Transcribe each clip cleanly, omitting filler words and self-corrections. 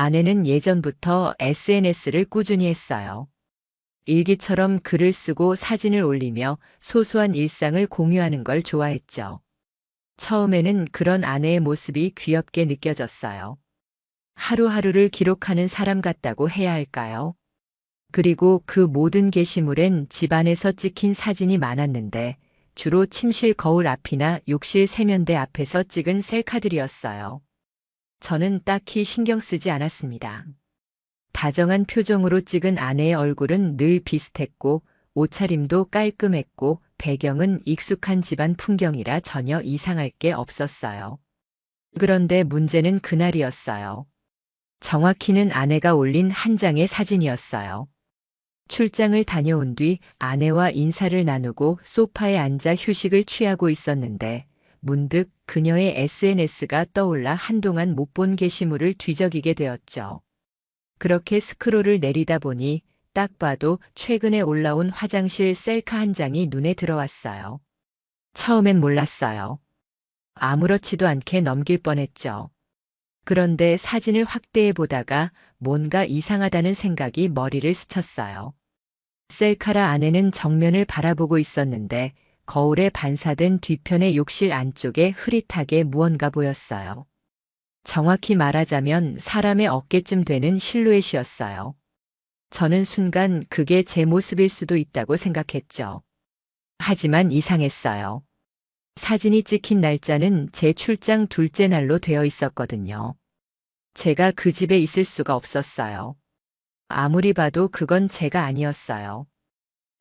아내는 예전부터 SNS를 꾸준히 했어요. 일기처럼 글을 쓰고 사진을 올리며 소소한 일상을 공유하는 걸 좋아했죠. 처음에는 그런 아내의 모습이 귀엽게 느껴졌어요. 하루하루를 기록하는 사람 같다고 해야 할까요? 그리고 그 모든 게시물엔 집안에서 찍힌 사진이 많았는데 주로 침실 거울 앞이나 욕실 세면대 앞에서 찍은 셀카들이었어요. 저는 딱히 신경 쓰지 않았습니다. 다정한 표정으로 찍은 아내의 얼굴은 늘 비슷했고 옷차림도 깔끔했고 배경은 익숙한 집안 풍경이라 전혀 이상할 게 없었어요. 그런데 문제는 그날이었어요. 정확히는 아내가 올린 한 장의 사진이었어요. 출장을 다녀온 뒤 아내와 인사를 나누고 소파에 앉아 휴식을 취하고 있었는데 문득 그녀의 SNS가 떠올라 한동안 못 본 게시물을 뒤적이게 되었죠. 그렇게 스크롤을 내리다 보니 딱 봐도 최근에 올라온 화장실 셀카 한 장이 눈에 들어왔어요. 처음엔 몰랐어요. 아무렇지도 않게 넘길 뻔했죠. 그런데 사진을 확대해 보다가 뭔가 이상하다는 생각이 머리를 스쳤어요. 셀카라 아내는 정면을 바라보고 있었는데 거울에 반사된 뒤편의 욕실 안쪽에 흐릿하게 무언가 보였어요. 정확히 말하자면 사람의 어깨쯤 되는 실루엣이었어요. 저는 순간 그게 제 모습일 수도 있다고 생각했죠. 하지만 이상했어요. 사진이 찍힌 날짜는 제 출장 둘째 날로 되어 있었거든요. 제가 그 집에 있을 수가 없었어요. 아무리 봐도 그건 제가 아니었어요.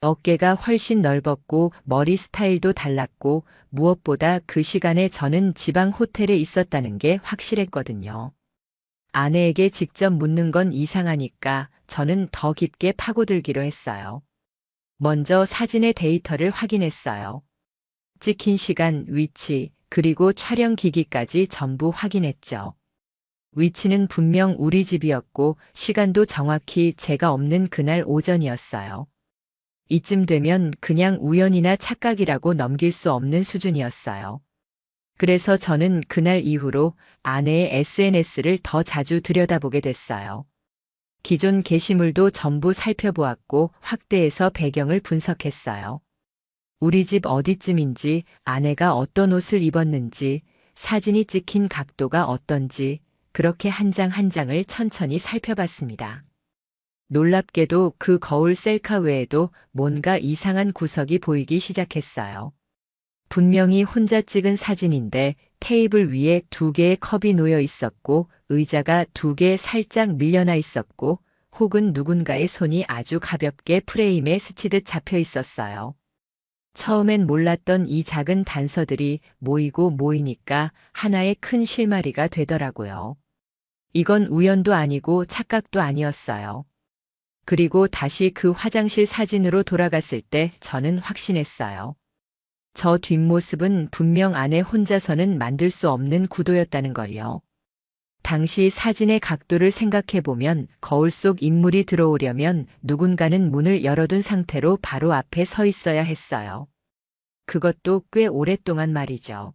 어깨가 훨씬 넓었고 머리 스타일도 달랐고 무엇보다 그 시간에 저는 지방 호텔에 있었다는 게 확실했거든요. 아내에게 직접 묻는 건 이상하니까 저는 더 깊게 파고들기로 했어요. 먼저 사진의 데이터를 확인했어요. 찍힌 시간, 위치, 그리고 촬영 기기까지 전부 확인했죠. 위치는 분명 우리 집이었고 시간도 정확히 제가 없는 그날 오전이었어요. 이쯤 되면 그냥 우연이나 착각이라고 넘길 수 없는 수준이었어요. 그래서 저는 그날 이후로 아내의 SNS를 더 자주 들여다보게 됐어요. 기존 게시물도 전부 살펴보았고 확대해서 배경을 분석했어요. 우리 집 어디쯤인지, 아내가 어떤 옷을 입었는지, 사진이 찍힌 각도가 어떤지, 그렇게 한 장 한 장을 천천히 살펴봤습니다. 놀랍게도 그 거울 셀카 외에도 뭔가 이상한 구석이 보이기 시작했어요. 분명히 혼자 찍은 사진인데 테이블 위에 2개의 컵이 놓여 있었고 의자가 2개 살짝 밀려나 있었고 혹은 누군가의 손이 아주 가볍게 프레임에 스치듯 잡혀 있었어요. 처음엔 몰랐던 이 작은 단서들이 모이고 모이니까 하나의 큰 실마리가 되더라고요. 이건 우연도 아니고 착각도 아니었어요. 그리고 다시 그 화장실 사진으로 돌아갔을 때 저는 확신했어요. 저 뒷모습은 분명 아내 혼자서는 만들 수 없는 구도였다는 걸요. 당시 사진의 각도를 생각해보면 거울 속 인물이 들어오려면 누군가는 문을 열어둔 상태로 바로 앞에 서 있어야 했어요. 그것도 꽤 오랫동안 말이죠.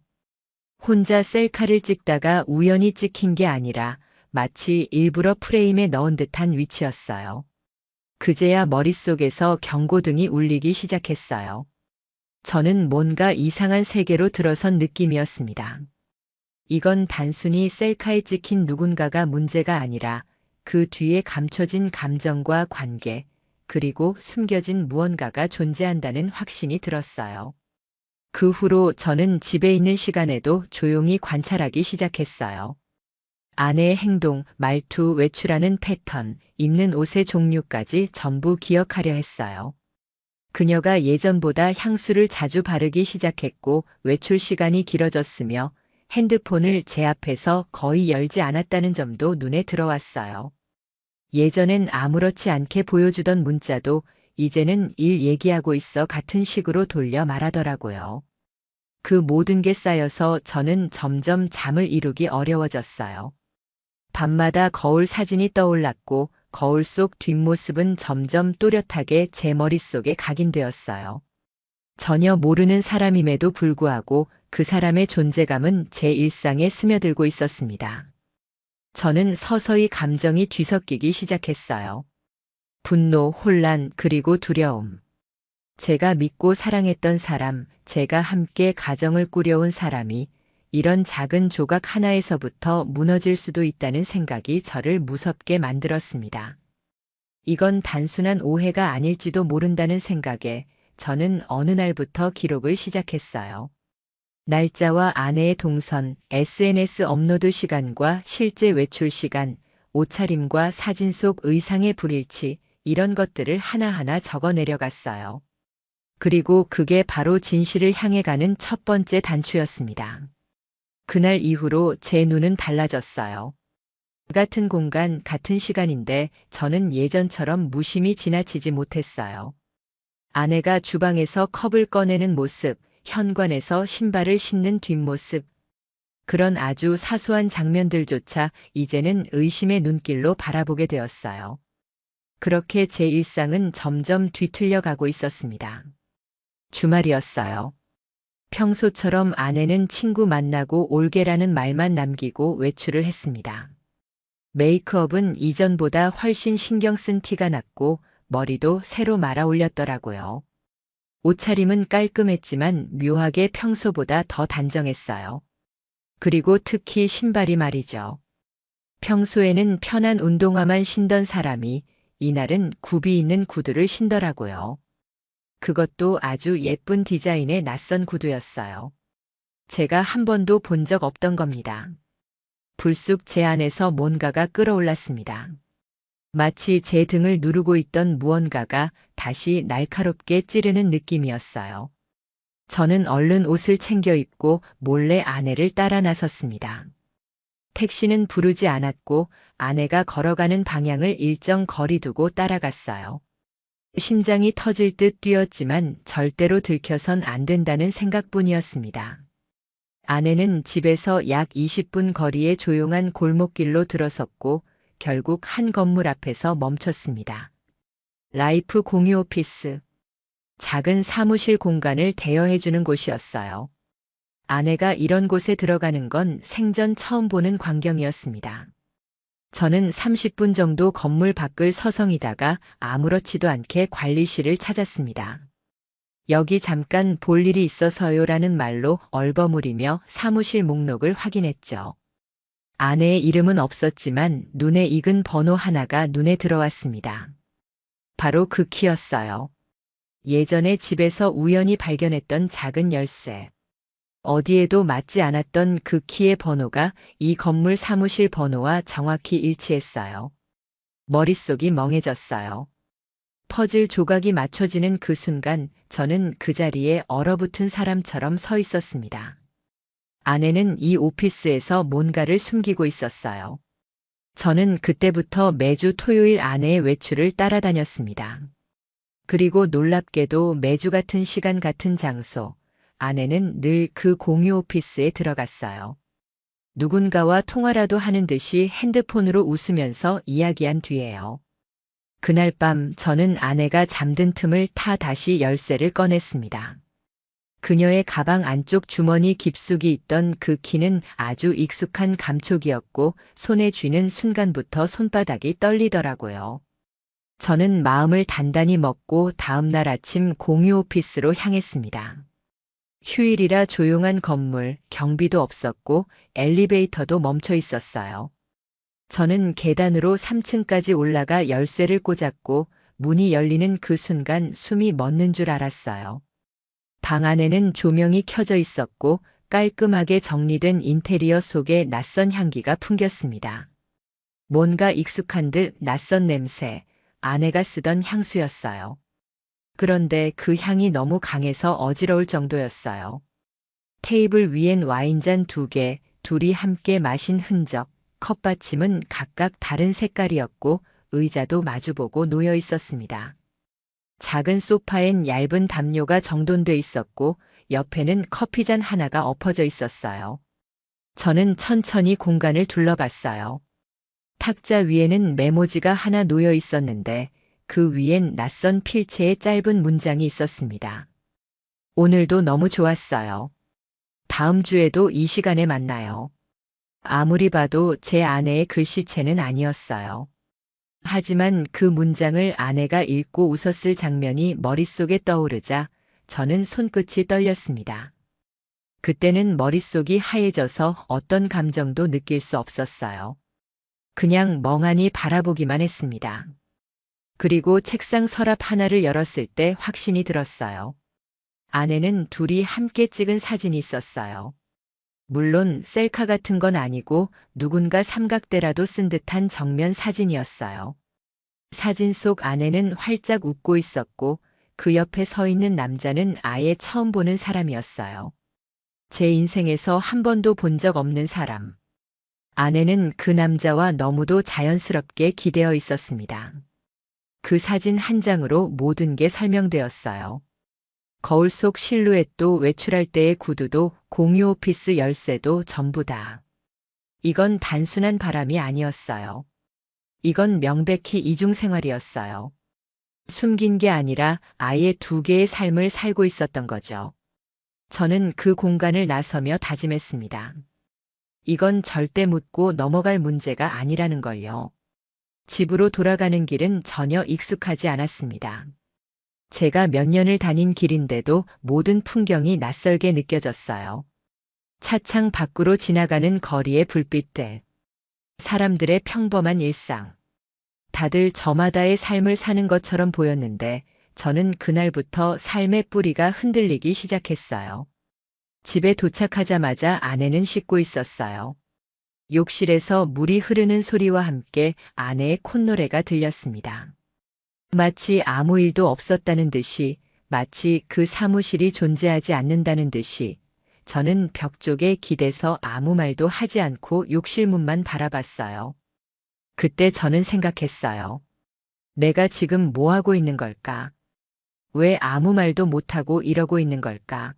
혼자 셀카를 찍다가 우연히 찍힌 게 아니라 마치 일부러 프레임에 넣은 듯한 위치였어요. 그제야 머릿속에서 경고등이 울리기 시작했어요. 저는 뭔가 이상한 세계로 들어선 느낌이었습니다. 이건 단순히 셀카에 찍힌 누군가가 문제가 아니라 그 뒤에 감춰진 감정과 관계, 그리고 숨겨진 무언가가 존재한다는 확신이 들었어요. 그 후로 저는 집에 있는 시간에도 조용히 관찰하기 시작했어요. 아내의 행동, 말투, 외출하는 패턴, 입는 옷의 종류까지 전부 기억하려 했어요. 그녀가 예전보다 향수를 자주 바르기 시작했고 외출 시간이 길어졌으며 핸드폰을 제 앞에서 거의 열지 않았다는 점도 눈에 들어왔어요. 예전엔 아무렇지 않게 보여주던 문자도 이제는 일 얘기하고 있어 같은 식으로 돌려 말하더라고요. 그 모든 게 쌓여서 저는 점점 잠을 이루기 어려워졌어요. 밤마다 거울 사진이 떠올랐고 거울 속 뒷모습은 점점 또렷하게 제 머릿속에 각인되었어요. 전혀 모르는 사람임에도 불구하고 그 사람의 존재감은 제 일상에 스며들고 있었습니다. 저는 서서히 감정이 뒤섞이기 시작했어요. 분노, 혼란, 그리고 두려움. 제가 믿고 사랑했던 사람, 제가 함께 가정을 꾸려온 사람이 이런 작은 조각 하나에서부터 무너질 수도 있다는 생각이 저를 무섭게 만들었습니다. 이건 단순한 오해가 아닐지도 모른다는 생각에 저는 어느 날부터 기록을 시작했어요. 날짜와 아내의 동선, SNS 업로드 시간과 실제 외출 시간, 옷차림과 사진 속 의상의 불일치, 이런 것들을 하나하나 적어 내려갔어요. 그리고 그게 바로 진실을 향해 가는 첫 번째 단추였습니다. 그날 이후로 제 눈은 달라졌어요. 같은 공간, 같은 시간인데 저는 예전처럼 무심히 지나치지 못했어요. 아내가 주방에서 컵을 꺼내는 모습, 현관에서 신발을 신는 뒷모습, 그런 아주 사소한 장면들조차 이제는 의심의 눈길로 바라보게 되었어요. 그렇게 제 일상은 점점 뒤틀려 가고 있었습니다. 주말이었어요. 평소처럼 아내는 친구 만나고 올게라는 말만 남기고 외출을 했습니다. 메이크업은 이전보다 훨씬 신경 쓴 티가 났고 머리도 새로 말아 올렸더라고요. 옷차림은 깔끔했지만 묘하게 평소보다 더 단정했어요. 그리고 특히 신발이 말이죠. 평소에는 편한 운동화만 신던 사람이 이날은 굽이 있는 구두를 신더라고요. 그것도 아주 예쁜 디자인의 낯선 구두였어요. 제가 한 번도 본 적 없던 겁니다. 불쑥 제 안에서 뭔가가 끌어올랐습니다. 마치 제 등을 누르고 있던 무언가가 다시 날카롭게 찌르는 느낌이었어요. 저는 얼른 옷을 챙겨 입고 몰래 아내를 따라 나섰습니다. 택시는 부르지 않았고 아내가 걸어가는 방향을 일정 거리 두고 따라갔어요. 심장이 터질 듯 뛰었지만 절대로 들켜선 안 된다는 생각뿐이었습니다. 아내는 집에서 약 20분 거리의 조용한 골목길로 들어섰고 결국 한 건물 앞에서 멈췄습니다. 라이프 공유 오피스. 작은 사무실 공간을 대여해주는 곳이었어요. 아내가 이런 곳에 들어가는 건 생전 처음 보는 광경이었습니다. 저는 30분 정도 건물 밖을 서성이다가 아무렇지도 않게 관리실을 찾았습니다. 여기 잠깐 볼 일이 있어서요라는 말로 얼버무리며 사무실 목록을 확인했죠. 아내의 이름은 없었지만 눈에 익은 번호 하나가 눈에 들어왔습니다. 바로 그 키였어요. 예전에 집에서 우연히 발견했던 작은 열쇠. 어디에도 맞지 않았던 그 키의 번호가 이 건물 사무실 번호와 정확히 일치했어요. 머릿속이 멍해졌어요. 퍼즐 조각이 맞춰지는 그 순간 저는 그 자리에 얼어붙은 사람처럼 서 있었습니다. 아내는 이 오피스에서 뭔가를 숨기고 있었어요. 저는 그때부터 매주 토요일 아내의 외출을 따라다녔습니다. 그리고 놀랍게도 매주 같은 시간 같은 장소, 아내는 늘 그 공유 오피스에 들어갔어요. 누군가와 통화라도 하는 듯이 핸드폰으로 웃으면서 이야기한 뒤에요. 그날 밤 저는 아내가 잠든 틈을 타 다시 열쇠를 꺼냈습니다. 그녀의 가방 안쪽 주머니 깊숙이 있던 그 키는 아주 익숙한 감촉이었고 손에 쥐는 순간부터 손바닥이 떨리더라고요. 저는 마음을 단단히 먹고 다음 날 아침 공유 오피스로 향했습니다. 휴일이라 조용한 건물, 경비도 없었고 엘리베이터도 멈춰 있었어요. 저는 계단으로 3층까지 올라가 열쇠를 꽂았고 문이 열리는 그 순간 숨이 멎는 줄 알았어요. 방 안에는 조명이 켜져 있었고 깔끔하게 정리된 인테리어 속에 낯선 향기가 풍겼습니다. 뭔가 익숙한 듯 낯선 냄새, 아내가 쓰던 향수였어요. 그런데 그 향이 너무 강해서 어지러울 정도였어요. 테이블 위엔 와인잔 2개, 둘이 함께 마신 흔적, 컵받침은 각각 다른 색깔이었고 의자도 마주보고 놓여 있었습니다. 작은 소파엔 얇은 담요가 정돈돼 있었고 옆에는 커피잔 하나가 엎어져 있었어요. 저는 천천히 공간을 둘러봤어요. 탁자 위에는 메모지가 하나 놓여 있었는데 그 위엔 낯선 필체의 짧은 문장이 있었습니다. 오늘도 너무 좋았어요. 다음 주에도 이 시간에 만나요. 아무리 봐도 제 아내의 글씨체는 아니었어요. 하지만 그 문장을 아내가 읽고 웃었을 장면이 머릿속에 떠오르자 저는 손끝이 떨렸습니다. 그때는 머릿속이 하얘져서 어떤 감정도 느낄 수 없었어요. 그냥 멍하니 바라보기만 했습니다. 그리고 책상 서랍 하나를 열었을 때 확신이 들었어요. 안에는 둘이 함께 찍은 사진이 있었어요. 물론 셀카 같은 건 아니고 누군가 삼각대라도 쓴 듯한 정면 사진이었어요. 사진 속 아내는 활짝 웃고 있었고 그 옆에 서 있는 남자는 아예 처음 보는 사람이었어요. 제 인생에서 한 번도 본 적 없는 사람. 아내는 그 남자와 너무도 자연스럽게 기대어 있었습니다. 그 사진 한 장으로 모든 게 설명되었어요. 거울 속 실루엣도 외출할 때의 구두도 공유 오피스 열쇠도 전부 다. 이건 단순한 바람이 아니었어요. 이건 명백히 이중생활이었어요. 숨긴 게 아니라 아예 두 개의 삶을 살고 있었던 거죠. 저는 그 공간을 나서며 다짐했습니다. 이건 절대 묻고 넘어갈 문제가 아니라는 걸요. 집으로 돌아가는 길은 전혀 익숙하지 않았습니다. 제가 몇 년을 다닌 길인데도 모든 풍경이 낯설게 느껴졌어요. 차창 밖으로 지나가는 거리의 불빛들, 사람들의 평범한 일상. 다들 저마다의 삶을 사는 것처럼 보였는데 저는 그날부터 삶의 뿌리가 흔들리기 시작했어요. 집에 도착하자마자 아내는 씻고 있었어요. 욕실에서 물이 흐르는 소리와 함께 아내의 콧노래가 들렸습니다. 마치 아무 일도 없었다는 듯이, 마치 그 사무실이 존재하지 않는다는 듯이 저는 벽 쪽에 기대서 아무 말도 하지 않고 욕실 문만 바라봤어요. 그때 저는 생각했어요. 내가 지금 뭐 하고 있는 걸까? 왜 아무 말도 못하고 이러고 있는 걸까?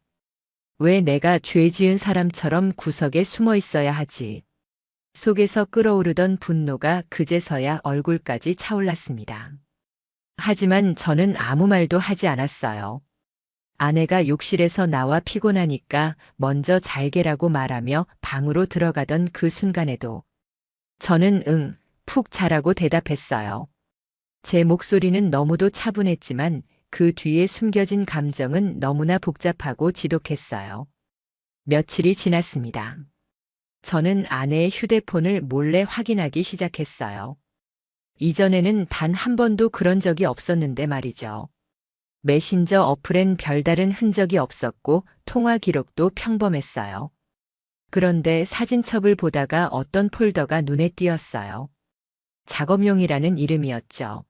왜 내가 죄 지은 사람처럼 구석에 숨어 있어야 하지? 속에서 끓어오르던 분노가 그제서야 얼굴까지 차올랐습니다. 하지만 저는 아무 말도 하지 않았어요. 아내가 욕실에서 나와 피곤하니까 먼저 잘게라고 말하며 방으로 들어가던 그 순간에도 저는 응, 푹 자라고 대답했어요. 제 목소리는 너무도 차분했지만 그 뒤에 숨겨진 감정은 너무나 복잡하고 지독했어요. 며칠이 지났습니다. 저는 아내의 휴대폰을 몰래 확인하기 시작했어요. 이전에는 단 한 번도 그런 적이 없었는데 말이죠. 메신저 어플엔 별다른 흔적이 없었고 통화 기록도 평범했어요. 그런데 사진첩을 보다가 어떤 폴더가 눈에 띄었어요. 작업용이라는 이름이었죠.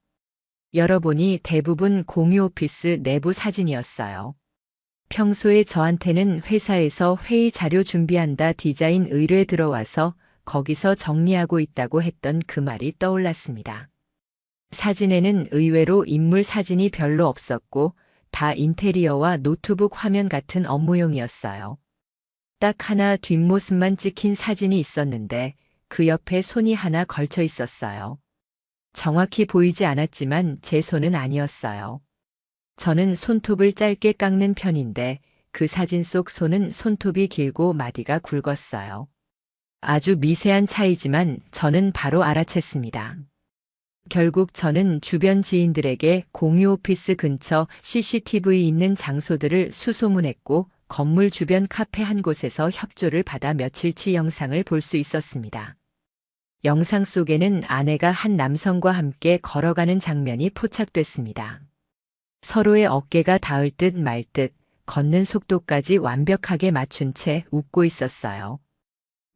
열어보니 대부분 공유 오피스 내부 사진이었어요. 평소에 저한테는 회사에서 회의 자료 준비한다 디자인 의뢰 들어와서 거기서 정리하고 있다고 했던 그 말이 떠올랐습니다. 사진에는 의외로 인물 사진이 별로 없었고 다 인테리어와 노트북 화면 같은 업무용이었어요. 딱 하나 뒷모습만 찍힌 사진이 있었는데 그 옆에 손이 하나 걸쳐 있었어요. 정확히 보이지 않았지만 제 손은 아니었어요. 저는 손톱을 짧게 깎는 편인데 그 사진 속 손은 손톱이 길고 마디가 굵었어요. 아주 미세한 차이지만 저는 바로 알아챘습니다. 결국 저는 주변 지인들에게 공유 오피스 근처 CCTV 있는 장소들을 수소문했고 건물 주변 카페 한 곳에서 협조를 받아 며칠치 영상을 볼 수 있었습니다. 영상 속에는 아내가 한 남성과 함께 걸어가는 장면이 포착됐습니다. 서로의 어깨가 닿을 듯 말 듯 걷는 속도까지 완벽하게 맞춘 채 웃고 있었어요.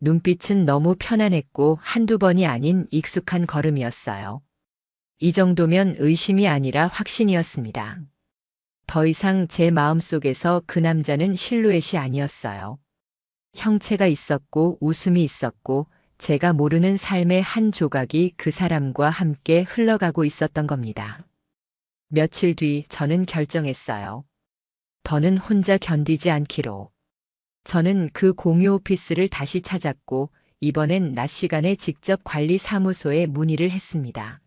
눈빛은 너무 편안했고 한두 번이 아닌 익숙한 걸음이었어요. 이 정도면 의심이 아니라 확신이었습니다. 더 이상 제 마음속에서 그 남자는 실루엣이 아니었어요. 형체가 있었고 웃음이 있었고 제가 모르는 삶의 한 조각이 그 사람과 함께 흘러가고 있었던 겁니다. 며칠 뒤 저는 결정했어요. 더는 혼자 견디지 않기로. 저는 그 공유 오피스를 다시 찾았고 이번엔 낮 시간에 직접 관리 사무소에 문의를 했습니다.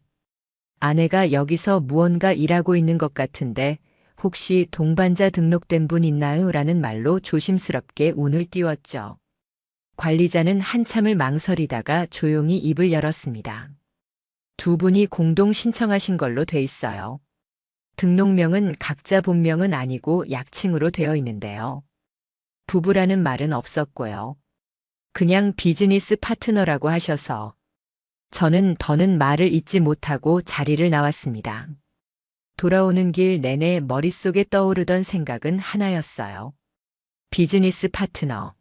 아내가 여기서 무언가 일하고 있는 것 같은데 혹시 동반자 등록된 분 있나요? 라는 말로 조심스럽게 운을 띄웠죠. 관리자는 한참을 망설이다가 조용히 입을 열었습니다. 두 분이 공동 신청하신 걸로 돼 있어요. 등록명은 각자 본명은 아니고 약칭으로 되어 있는데요. 부부라는 말은 없었고요. 그냥 비즈니스 파트너라고 하셔서 저는 더는 말을 잇지 못하고 자리를 나왔습니다. 돌아오는 길 내내 머릿속에 떠오르던 생각은 하나였어요. 비즈니스 파트너.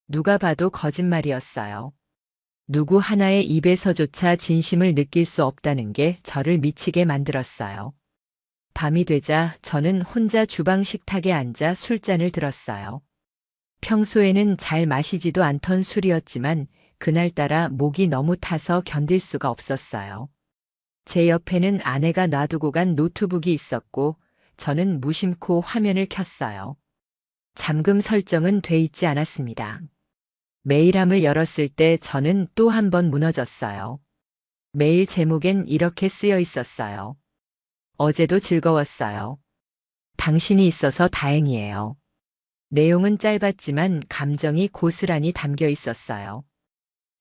누가 봐도 거짓말이었어요. 누구 하나의 입에서조차 진심을 느낄 수 없다는 게 저를 미치게 만들었어요. 밤이 되자 저는 혼자 주방 식탁에 앉아 술잔을 들었어요. 평소에는 잘 마시지도 않던 술이었지만 그날따라 목이 너무 타서 견딜 수가 없었어요. 제 옆에는 아내가 놔두고 간 노트북이 있었고 저는 무심코 화면을 켰어요. 잠금 설정은 돼 있지 않았습니다. 메일함을 열었을 때 저는 또 한 번 무너졌어요. 메일 제목엔 이렇게 쓰여 있었어요. 어제도 즐거웠어요. 당신이 있어서 다행이에요. 내용은 짧았지만 감정이 고스란히 담겨 있었어요.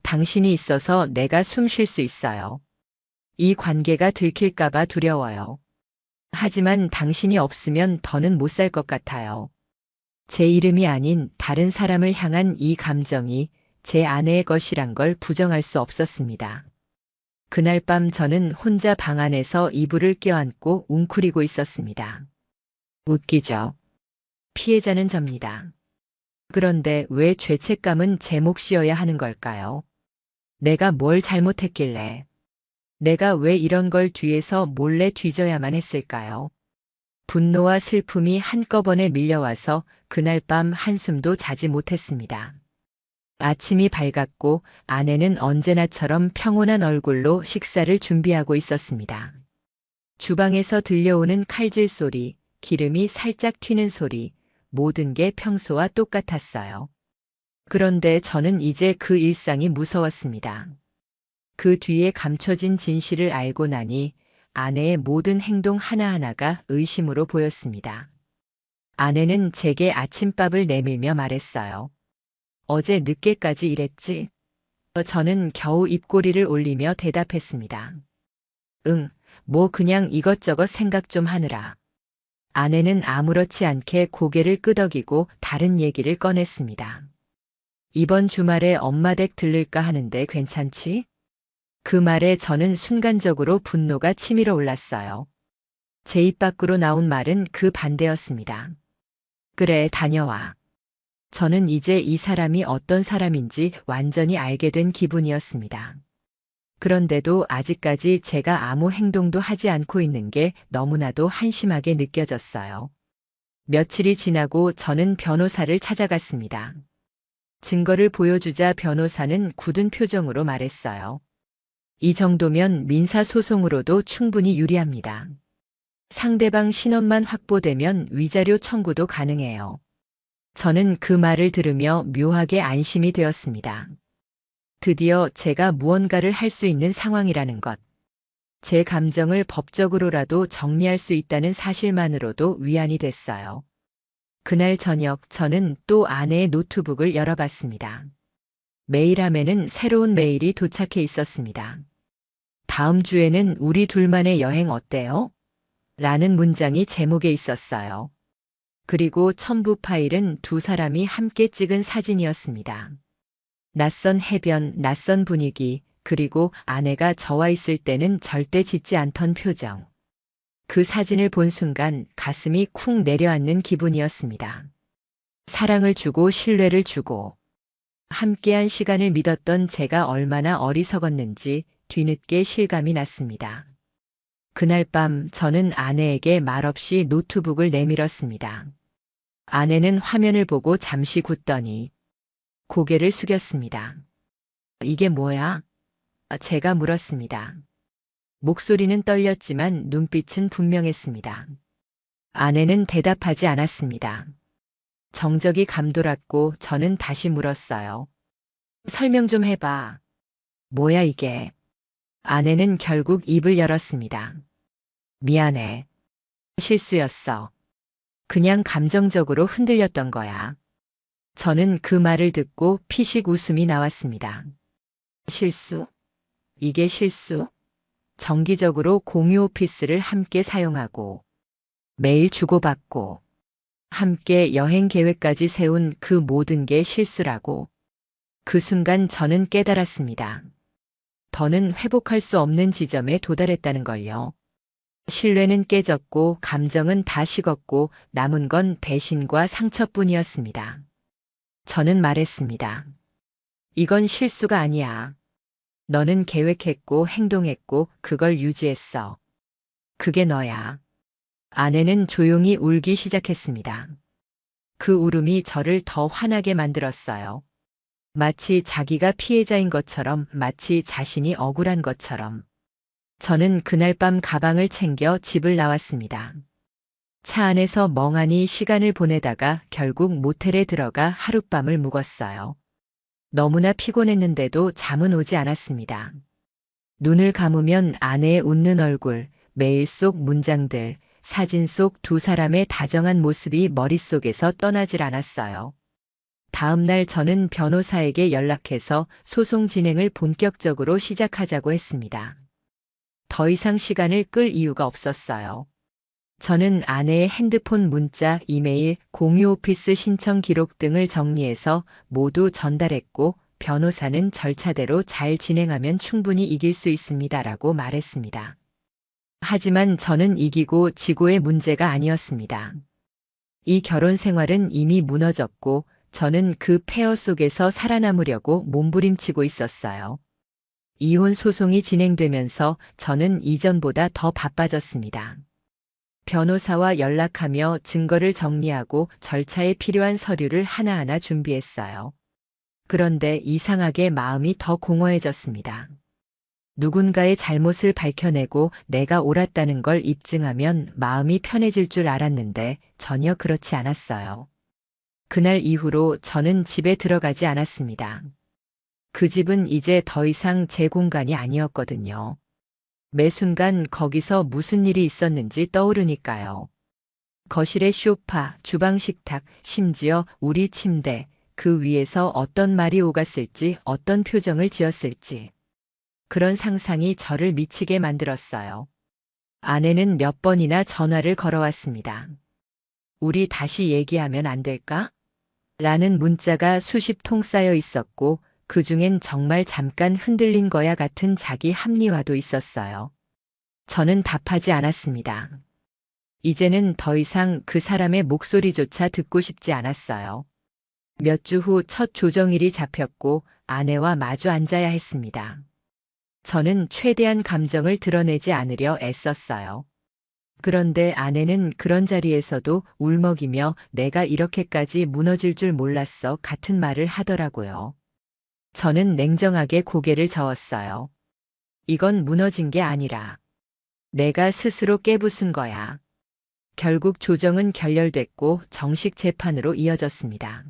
당신이 있어서 내가 숨 쉴 수 있어요. 이 관계가 들킬까봐 두려워요. 하지만 당신이 없으면 더는 못 살 것 같아요. 제 이름이 아닌 다른 사람을 향한 이 감정이 제 아내의 것이란 걸 부정할 수 없었습니다. 그날 밤 저는 혼자 방 안에서 이불을 껴안고 웅크리고 있었습니다. 웃기죠. 피해자는 접니다. 그런데 왜 죄책감은 제 몫이어야 하는 걸까요? 내가 뭘 잘못했길래? 내가 왜 이런 걸 뒤에서 몰래 뒤져야만 했을까요? 분노와 슬픔이 한꺼번에 밀려와서 그날 밤 한숨도 자지 못했습니다. 아침이 밝았고 아내는 언제나처럼 평온한 얼굴로 식사를 준비하고 있었습니다. 주방에서 들려오는 칼질 소리, 기름이 살짝 튀는 소리, 모든 게 평소와 똑같았어요. 그런데 저는 이제 그 일상이 무서웠습니다. 그 뒤에 감춰진 진실을 알고 나니 아내의 모든 행동 하나하나가 의심으로 보였습니다. 아내는 제게 아침밥을 내밀며 말했어요. 어제 늦게까지 일했지? 저는 겨우 입꼬리를 올리며 대답했습니다. 응, 뭐 그냥 이것저것 생각 좀 하느라. 아내는 아무렇지 않게 고개를 끄덕이고 다른 얘기를 꺼냈습니다. 이번 주말에 엄마 댁 들를까 하는데 괜찮지? 그 말에 저는 순간적으로 분노가 치밀어 올랐어요. 제 입 밖으로 나온 말은 그 반대였습니다. 그래, 다녀와. 저는 이제 이 사람이 어떤 사람인지 완전히 알게 된 기분이었습니다. 그런데도 아직까지 제가 아무 행동도 하지 않고 있는 게 너무나도 한심하게 느껴졌어요. 며칠이 지나고 저는 변호사를 찾아갔습니다. 증거를 보여주자 변호사는 굳은 표정으로 말했어요. 이 정도면 민사소송으로도 충분히 유리합니다. 상대방 신원만 확보되면 위자료 청구도 가능해요. 저는 그 말을 들으며 묘하게 안심이 되었습니다. 드디어 제가 무언가를 할 수 있는 상황이라는 것. 제 감정을 법적으로라도 정리할 수 있다는 사실만으로도 위안이 됐어요. 그날 저녁 저는 또 아내의 노트북을 열어봤습니다. 메일함에는 새로운 메일이 도착해 있었습니다. 다음 주에는 우리 둘만의 여행 어때요? 라는 문장이 제목에 있었어요. 그리고 첨부 파일은 두 사람이 함께 찍은 사진이었습니다. 낯선 해변, 낯선 분위기, 그리고 아내가 저와 있을 때는 절대 짓지 않던 표정. 그 사진을 본 순간 가슴이 쿵 내려앉는 기분이었습니다. 사랑을 주고 신뢰를 주고 함께한 시간을 믿었던 제가 얼마나 어리석었는지 뒤늦게 실감이 났습니다. 그날 밤 저는 아내에게 말없이 노트북을 내밀었습니다. 아내는 화면을 보고 잠시 굳더니 고개를 숙였습니다. 이게 뭐야? 제가 물었습니다. 목소리는 떨렸지만 눈빛은 분명했습니다. 아내는 대답하지 않았습니다. 정적이 감돌았고 저는 다시 물었어요. 설명 좀 해봐. 뭐야 이게? 아내는 결국 입을 열었습니다. 미안해. 실수였어. 그냥 감정적으로 흔들렸던 거야. 저는 그 말을 듣고 피식 웃음이 나왔습니다. 실수? 이게 실수? 정기적으로 공유 오피스를 함께 사용하고, 매일 주고받고, 함께 여행 계획까지 세운 그 모든 게 실수라고. 그 순간 저는 깨달았습니다. 더는 회복할 수 없는 지점에 도달했다는 걸요. 신뢰는 깨졌고 감정은 다 식었고 남은 건 배신과 상처뿐이었습니다. 저는 말했습니다. 이건 실수가 아니야. 너는 계획했고 행동했고 그걸 유지했어. 그게 너야. 아내는 조용히 울기 시작했습니다. 그 울음이 저를 더 화나게 만들었어요. 마치 자기가 피해자인 것처럼, 마치 자신이 억울한 것처럼. 저는 그날 밤 가방을 챙겨 집을 나왔습니다. 차 안에서 멍하니 시간을 보내다가 결국 모텔에 들어가 하룻밤을 묵었어요. 너무나 피곤했는데도 잠은 오지 않았습니다. 눈을 감으면 아내의 웃는 얼굴, 메일 속 문장들, 사진 속 두 사람의 다정한 모습이 머릿속에서 떠나질 않았어요. 다음 날 저는 변호사에게 연락해서 소송 진행을 본격적으로 시작하자고 했습니다. 더 이상 시간을 끌 이유가 없었어요. 저는 아내의 핸드폰 문자, 이메일, 공유 오피스 신청 기록 등을 정리해서 모두 전달했고 변호사는 절차대로 잘 진행하면 충분히 이길 수 있습니다라고 말했습니다. 하지만 저는 이기고 지고의 문제가 아니었습니다. 이 결혼 생활은 이미 무너졌고 저는 그 폐허 속에서 살아남으려고 몸부림치고 있었어요. 이혼 소송이 진행되면서 저는 이전보다 더 바빠졌습니다. 변호사와 연락하며 증거를 정리하고 절차에 필요한 서류를 하나하나 준비했어요. 그런데 이상하게 마음이 더 공허해졌습니다. 누군가의 잘못을 밝혀내고 내가 옳았다는 걸 입증하면 마음이 편해질 줄 알았는데 전혀 그렇지 않았어요. 그날 이후로 저는 집에 들어가지 않았습니다. 그 집은 이제 더 이상 제 공간이 아니었거든요. 매 순간 거기서 무슨 일이 있었는지 떠오르니까요. 거실의 소파, 주방 식탁, 심지어 우리 침대, 그 위에서 어떤 말이 오갔을지, 어떤 표정을 지었을지. 그런 상상이 저를 미치게 만들었어요. 아내는 몇 번이나 전화를 걸어왔습니다. 우리 다시 얘기하면 안 될까? 라는 문자가 수십 통 쌓여 있었고 그 중엔 정말 잠깐 흔들린 거야 같은 자기 합리화도 있었어요. 저는 답하지 않았습니다. 이제는 더 이상 그 사람의 목소리조차 듣고 싶지 않았어요. 몇 주 후 첫 조정일이 잡혔고 아내와 마주 앉아야 했습니다. 저는 최대한 감정을 드러내지 않으려 애썼어요. 그런데 아내는 그런 자리에서도 울먹이며 내가 이렇게까지 무너질 줄 몰랐어 같은 말을 하더라고요. 저는 냉정하게 고개를 저었어요. 이건 무너진 게 아니라 내가 스스로 깨부순 거야. 결국 조정은 결렬됐고 정식 재판으로 이어졌습니다.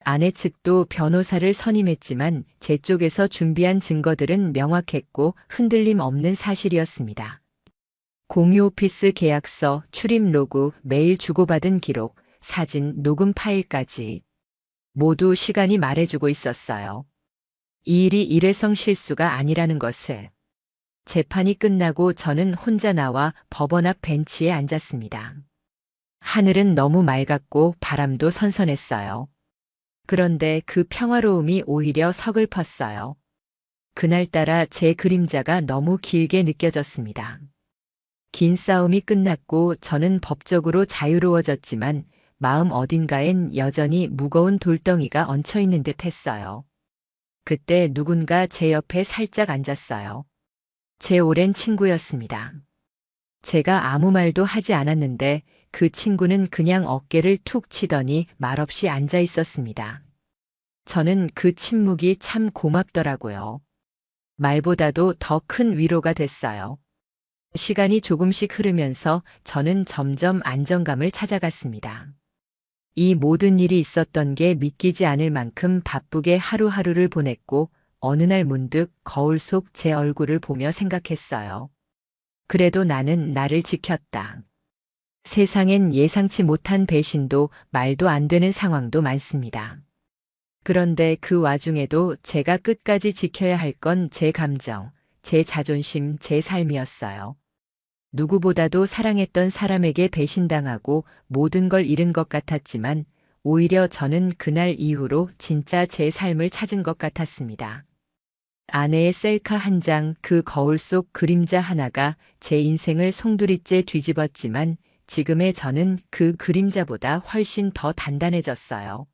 아내 측도 변호사를 선임했지만 제 쪽에서 준비한 증거들은 명확했고 흔들림 없는 사실이었습니다. 공유 오피스 계약서, 출입 로그, 메일 주고받은 기록, 사진, 녹음 파일까지 모두 시간이 말해주고 있었어요. 이 일이 일회성 실수가 아니라는 것을. 재판이 끝나고 저는 혼자 나와 법원 앞 벤치에 앉았습니다. 하늘은 너무 맑았고 바람도 선선했어요. 그런데 그 평화로움이 오히려 서글펐어요. 그날따라 제 그림자가 너무 길게 느껴졌습니다. 긴 싸움이 끝났고 저는 법적으로 자유로워졌지만 마음 어딘가엔 여전히 무거운 돌덩이가 얹혀있는 듯 했어요. 그때 누군가 제 옆에 살짝 앉았어요. 제 오랜 친구였습니다. 제가 아무 말도 하지 않았는데 그 친구는 그냥 어깨를 툭 치더니 말없이 앉아 있었습니다. 저는 그 침묵이 참 고맙더라고요. 말보다도 더 큰 위로가 됐어요. 시간이 조금씩 흐르면서 저는 점점 안정감을 찾아갔습니다. 이 모든 일이 있었던 게 믿기지 않을 만큼 바쁘게 하루하루를 보냈고 어느 날 문득 거울 속 제 얼굴을 보며 생각했어요. 그래도 나는 나를 지켰다. 세상엔 예상치 못한 배신도 말도 안 되는 상황도 많습니다. 그런데 그 와중에도 제가 끝까지 지켜야 할 건 제 감정, 제 자존심, 제 삶이었어요. 누구보다도 사랑했던 사람에게 배신당하고 모든 걸 잃은 것 같았지만 오히려 저는 그날 이후로 진짜 제 삶을 찾은 것 같았습니다. 아내의 셀카 한 장, 그 거울 속 그림자 하나가 제 인생을 송두리째 뒤집었지만 지금의 저는 그 그림자보다 훨씬 더 단단해졌어요.